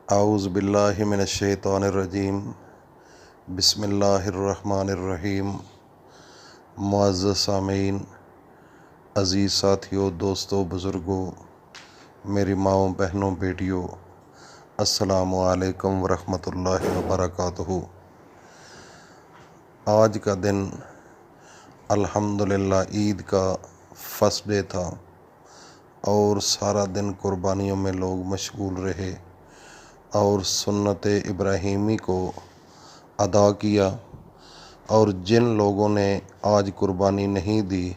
اعوذ باللہ من الشیطان الرجیم بسم اللہ الرحمن الرحیم۔ معزز سامعین، عزیز ساتھیوں، دوستوں، بزرگوں، میری ماؤں، بہنوں، بیٹیوں، السلام علیکم ورحمۃ اللہ وبرکاتہ۔ آج کا دن الحمدللہ عید کا فرسٹ ڈے تھا اور سارا دن قربانیوں میں لوگ مشغول رہے اور سنت ابراہیمی کو ادا کیا۔ اور جن لوگوں نے آج قربانی نہیں دی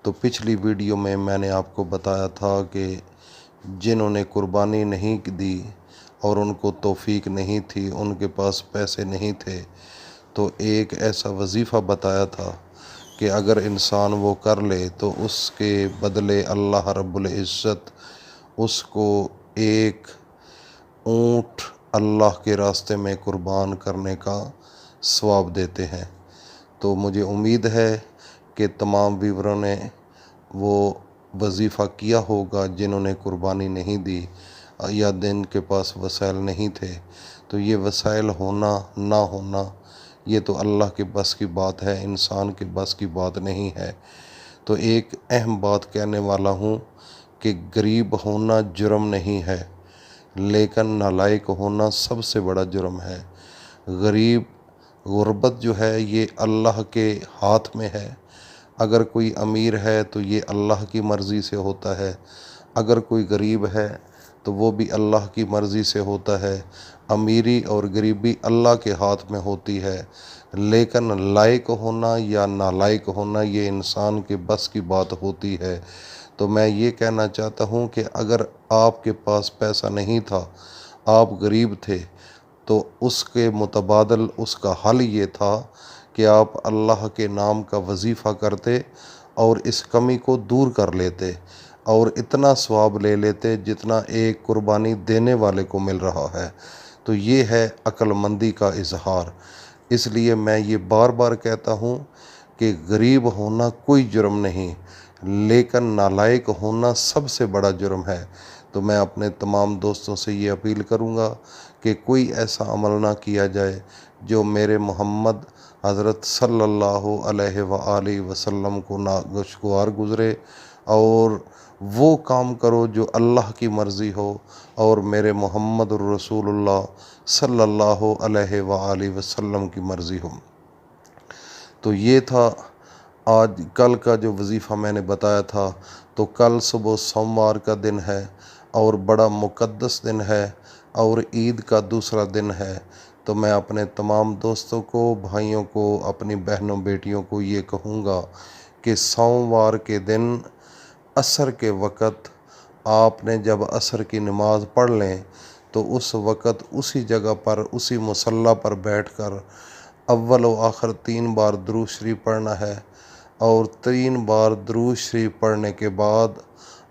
تو پچھلی ویڈیو میں نے آپ کو بتایا تھا کہ جنہوں نے قربانی نہیں دی اور ان کو توفیق نہیں تھی، ان کے پاس پیسے نہیں تھے، تو ایک ایسا وظیفہ بتایا تھا کہ اگر انسان وہ کر لے تو اس کے بدلے اللہ رب العزت اس کو ایک اونٹ اللہ کے راستے میں قربان کرنے کا ثواب دیتے ہیں۔ تو مجھے امید ہے کہ تمام ویوروں نے وہ وظیفہ کیا ہوگا جنہوں نے قربانی نہیں دی یا جن کے پاس وسائل نہیں تھے۔ تو یہ وسائل ہونا نہ ہونا یہ تو اللہ کے بس کی بات ہے، انسان کے بس کی بات نہیں ہے۔ تو ایک اہم بات کہنے والا ہوں کہ غریب ہونا جرم نہیں ہے، لیکن نالائق ہونا سب سے بڑا جرم ہے۔ غربت جو ہے یہ اللہ کے ہاتھ میں ہے۔ اگر کوئی امیر ہے تو یہ اللہ کی مرضی سے ہوتا ہے، اگر کوئی غریب ہے تو وہ بھی اللہ کی مرضی سے ہوتا ہے۔ امیری اور غریبی اللہ کے ہاتھ میں ہوتی ہے، لیکن لائق ہونا یا نالائق ہونا یہ انسان کے بس کی بات ہوتی ہے۔ تو میں یہ کہنا چاہتا ہوں کہ اگر آپ کے پاس پیسہ نہیں تھا، آپ غریب تھے، تو اس کے متبادل اس کا حل یہ تھا کہ آپ اللہ کے نام کا وظیفہ کرتے اور اس کمی کو دور کر لیتے اور اتنا ثواب لے لیتے جتنا ایک قربانی دینے والے کو مل رہا ہے۔ تو یہ ہے عقل مندی کا اظہار۔ اس لیے میں یہ بار بار کہتا ہوں کہ غریب ہونا کوئی جرم نہیں، لیکن نالائق ہونا سب سے بڑا جرم ہے۔ تو میں اپنے تمام دوستوں سے یہ اپیل کروں گا کہ کوئی ایسا عمل نہ کیا جائے جو میرے محمد حضرت صلی اللہ علیہ وآلہ وسلم کو ناگوار گزرے، اور وہ کام کرو جو اللہ کی مرضی ہو اور میرے محمد الرسول اللہ صلی اللہ علیہ وآلہ وسلم کی مرضی ہو۔ تو یہ تھا آج کل کا جو وظیفہ میں نے بتایا تھا۔ تو کل صبح سوموار کا دن ہے اور بڑا مقدس دن ہے اور عید کا دوسرا دن ہے۔ تو میں اپنے تمام دوستوں کو، بھائیوں کو، اپنی بہنوں بیٹیوں کو یہ کہوں گا کہ سوموار کے دن عصر کے وقت آپ نے جب عصر کی نماز پڑھ لیں تو اس وقت اسی جگہ پر، اسی مصلی پر بیٹھ کر اول و آخر 3 بار درود شریف پڑھنا ہے، اور 3 بار درود شریف پڑھنے کے بعد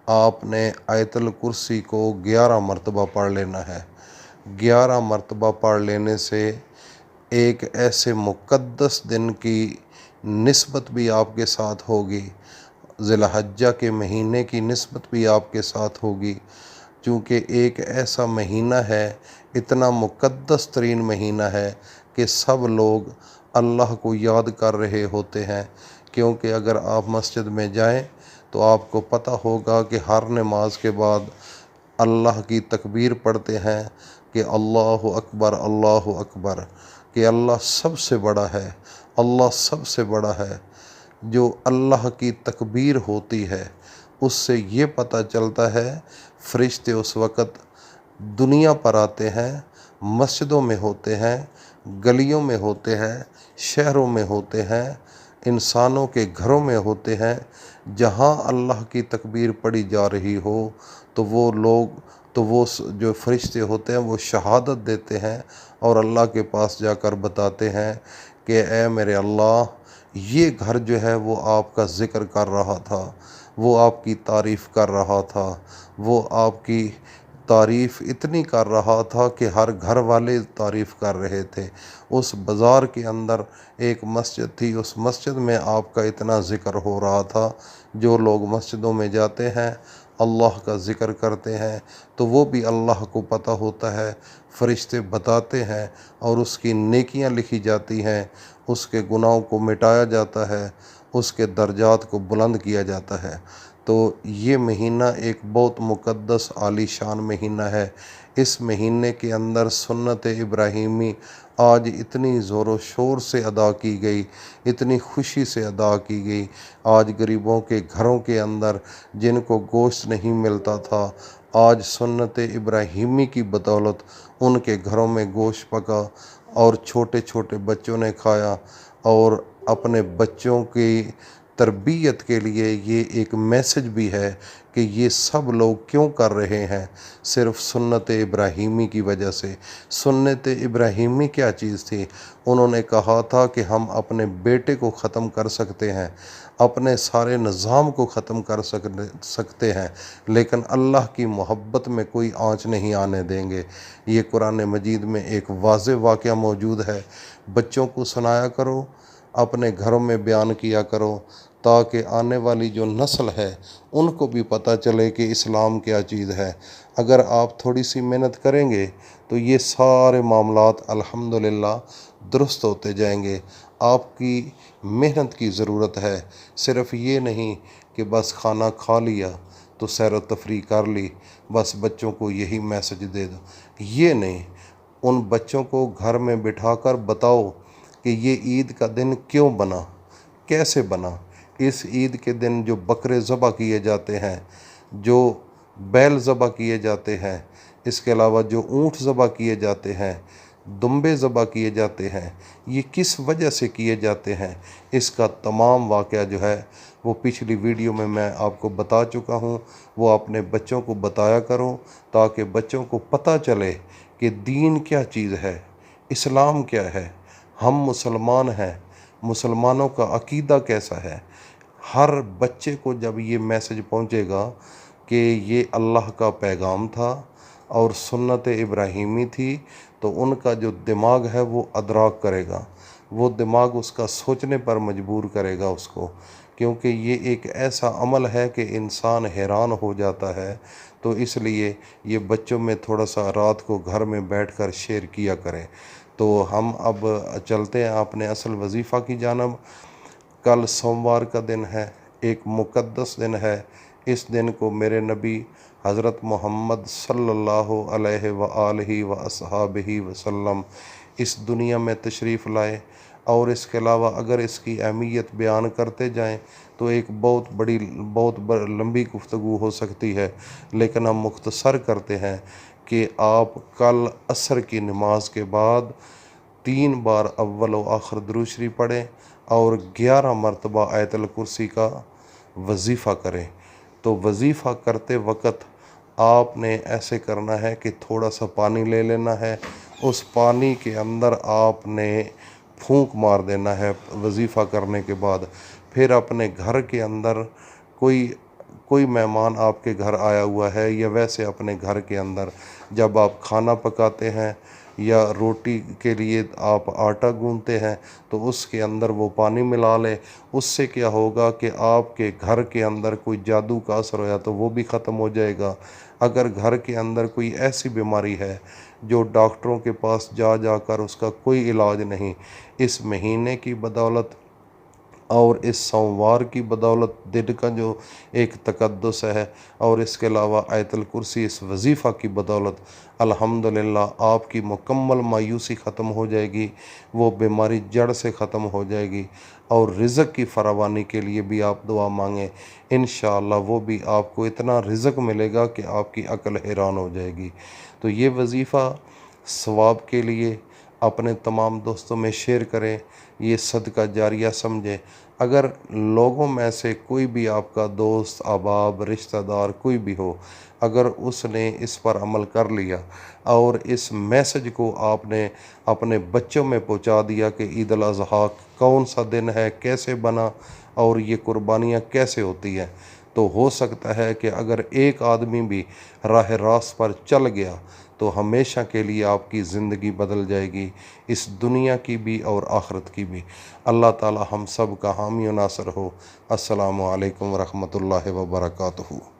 آپ نے آیت الکرسی کو 11 مرتبہ پڑھ لینا ہے۔ 11 مرتبہ پڑھ لینے سے ایک ایسے مقدس دن کی نسبت بھی آپ کے ساتھ ہوگی، ذی الحجہ کے مہینے کی نسبت بھی آپ کے ساتھ ہوگی، چونکہ ایک ایسا مہینہ ہے، اتنا مقدس ترین مہینہ ہے کہ سب لوگ اللہ کو یاد کر رہے ہوتے ہیں۔ کیونکہ اگر آپ مسجد میں جائیں تو آپ کو پتہ ہوگا کہ ہر نماز کے بعد اللہ کی تکبیر پڑھتے ہیں کہ اللہ اکبر، اللہ اکبر، کہ اللہ سب سے بڑا ہے، اللہ سب سے بڑا ہے۔ جو اللہ کی تکبیر ہوتی ہے اس سے یہ پتہ چلتا ہے، فرشتے اس وقت دنیا پر آتے ہیں، مسجدوں میں ہوتے ہیں، گلیوں میں ہوتے ہیں، شہروں میں ہوتے ہیں، انسانوں کے گھروں میں ہوتے ہیں۔ جہاں اللہ کی تکبیر پڑھی جا رہی ہو تو وہ لوگ، تو وہ جو فرشتے ہوتے ہیں وہ شہادت دیتے ہیں اور اللہ کے پاس جا کر بتاتے ہیں کہ اے میرے اللہ، یہ گھر جو ہے وہ آپ کا ذکر کر رہا تھا، وہ آپ کی تعریف کر رہا تھا، وہ آپ کی تعریف اتنی کر رہا تھا کہ ہر گھر والے تعریف کر رہے تھے۔ اس بازار کے اندر ایک مسجد تھی، اس مسجد میں آپ کا اتنا ذکر ہو رہا تھا۔ جو لوگ مسجدوں میں جاتے ہیں اللہ کا ذکر کرتے ہیں تو وہ بھی اللہ کو پتہ ہوتا ہے، فرشتے بتاتے ہیں اور اس کی نیکیاں لکھی جاتی ہیں، اس کے گناہوں کو مٹایا جاتا ہے، اس کے درجات کو بلند کیا جاتا ہے۔ تو یہ مہینہ ایک بہت مقدس عالی شان مہینہ ہے۔ اس مہینے کے اندر سنت ابراہیمی آج اتنی زور و شور سے ادا کی گئی، اتنی خوشی سے ادا کی گئی۔ آج غریبوں کے گھروں کے اندر جن کو گوشت نہیں ملتا تھا، آج سنت ابراہیمی کی بدولت ان کے گھروں میں گوشت پکا اور چھوٹے چھوٹے بچوں نے کھایا۔ اور اپنے بچوں کی تربیت کے لیے یہ ایک میسج بھی ہے کہ یہ سب لوگ کیوں کر رہے ہیں، صرف سنت ابراہیمی کی وجہ سے۔ سنت ابراہیمی کیا چیز تھی؟ انہوں نے کہا تھا کہ ہم اپنے بیٹے کو ختم کر سکتے ہیں، اپنے سارے نظام کو ختم کر سکتے ہیں، لیکن اللہ کی محبت میں کوئی آنچ نہیں آنے دیں گے۔ یہ قرآن مجید میں ایک واضح واقعہ موجود ہے۔ بچوں کو سنایا کرو، اپنے گھروں میں بیان کیا کرو، تاکہ آنے والی جو نسل ہے ان کو بھی پتہ چلے کہ اسلام کیا چیز ہے۔ اگر آپ تھوڑی سی محنت کریں گے تو یہ سارے معاملات الحمدللہ درست ہوتے جائیں گے۔ آپ کی محنت کی ضرورت ہے، صرف یہ نہیں کہ بس کھانا کھا لیا تو سیر و تفریح کر لی، بس بچوں کو یہی میسج دے دو، یہ نہیں۔ ان بچوں کو گھر میں بٹھا کر بتاؤ کہ یہ عید کا دن کیوں بنا، کیسے بنا۔ اس عید کے دن جو بکرے ذبح کیے جاتے ہیں، جو بیل ذبح کیے جاتے ہیں، اس کے علاوہ جو اونٹ ذبح کیے جاتے ہیں، دمبے ذبح کیے جاتے ہیں، یہ کس وجہ سے کیے جاتے ہیں، اس کا تمام واقعہ جو ہے وہ پچھلی ویڈیو میں آپ کو بتا چکا ہوں۔ وہ اپنے بچوں کو بتایا کرو تاکہ بچوں کو پتہ چلے کہ دین کیا چیز ہے، اسلام کیا ہے، ہم مسلمان ہیں، مسلمانوں کا عقیدہ کیسا ہے۔ ہر بچے کو جب یہ میسج پہنچے گا کہ یہ اللہ کا پیغام تھا اور سنت ابراہیمی تھی، تو ان کا جو دماغ ہے وہ ادراک کرے گا، وہ دماغ اس کا سوچنے پر مجبور کرے گا اس کو، کیونکہ یہ ایک ایسا عمل ہے کہ انسان حیران ہو جاتا ہے۔ تو اس لیے یہ بچوں میں تھوڑا سا رات کو گھر میں بیٹھ کر شیئر کیا کریں۔ تو ہم اب چلتے ہیں اپنے اصل وظیفہ کی جانب۔ کل سوموار کا دن ہے، ایک مقدس دن ہے۔ اس دن کو میرے نبی حضرت محمد صلی اللہ علیہ وآلہ وصحبہ وسلم اس دنیا میں تشریف لائے، اور اس کے علاوہ اگر اس کی اہمیت بیان کرتے جائیں تو ایک بہت لمبی گفتگو ہو سکتی ہے، لیکن ہم مختصر کرتے ہیں کہ آپ کل عصر کی نماز کے بعد 3 بار اول و آخر درود شریف پڑھیں اور 11 مرتبہ آیت الکرسی کا وظیفہ کریں۔ تو وظیفہ کرتے وقت آپ نے ایسے کرنا ہے کہ تھوڑا سا پانی لے لینا ہے، اس پانی کے اندر آپ نے پھونک مار دینا ہے وظیفہ کرنے کے بعد۔ پھر اپنے گھر کے اندر کوئی مہمان آپ کے گھر آیا ہوا ہے، یا ویسے اپنے گھر کے اندر جب آپ کھانا پکاتے ہیں یا روٹی کے لیے آپ آٹا گوندتے ہیں تو اس کے اندر وہ پانی ملا لیں۔ اس سے کیا ہوگا کہ آپ کے گھر کے اندر کوئی جادو کا اثر ہوا تو وہ بھی ختم ہو جائے گا۔ اگر گھر کے اندر کوئی ایسی بیماری ہے جو ڈاکٹروں کے پاس جا کر اس کا کوئی علاج نہیں، اس مہینے کی بدولت اور اس سوموار کی بدولت دن کا جو ایک تقدس ہے، اور اس کے علاوہ آیت الکرسی اس وظیفہ کی بدولت الحمدللہ آپ کی مکمل مایوسی ختم ہو جائے گی، وہ بیماری جڑ سے ختم ہو جائے گی۔ اور رزق کی فراوانی کے لیے بھی آپ دعا مانگیں، انشاءاللہ وہ بھی آپ کو اتنا رزق ملے گا کہ آپ کی عقل حیران ہو جائے گی۔ تو یہ وظیفہ ثواب کے لیے اپنے تمام دوستوں میں شیئر کریں، یہ صدقہ جاریہ سمجھیں۔ اگر لوگوں میں سے کوئی بھی آپ کا دوست، احباب، رشتہ دار کوئی بھی ہو، اگر اس نے اس پر عمل کر لیا اور اس میسج کو آپ نے اپنے بچوں میں پہنچا دیا کہ عید الاضحیٰ کون سا دن ہے، کیسے بنا اور یہ قربانیاں کیسے ہوتی ہیں، تو ہو سکتا ہے کہ اگر ایک آدمی بھی راہ راست پر چل گیا تو ہمیشہ کے لیے آپ کی زندگی بدل جائے گی، اس دنیا کی بھی اور آخرت کی بھی۔ اللہ تعالی ہم سب کا حامی و ناصر ہو۔ السلام علیکم ورحمۃ اللہ وبرکاتہ۔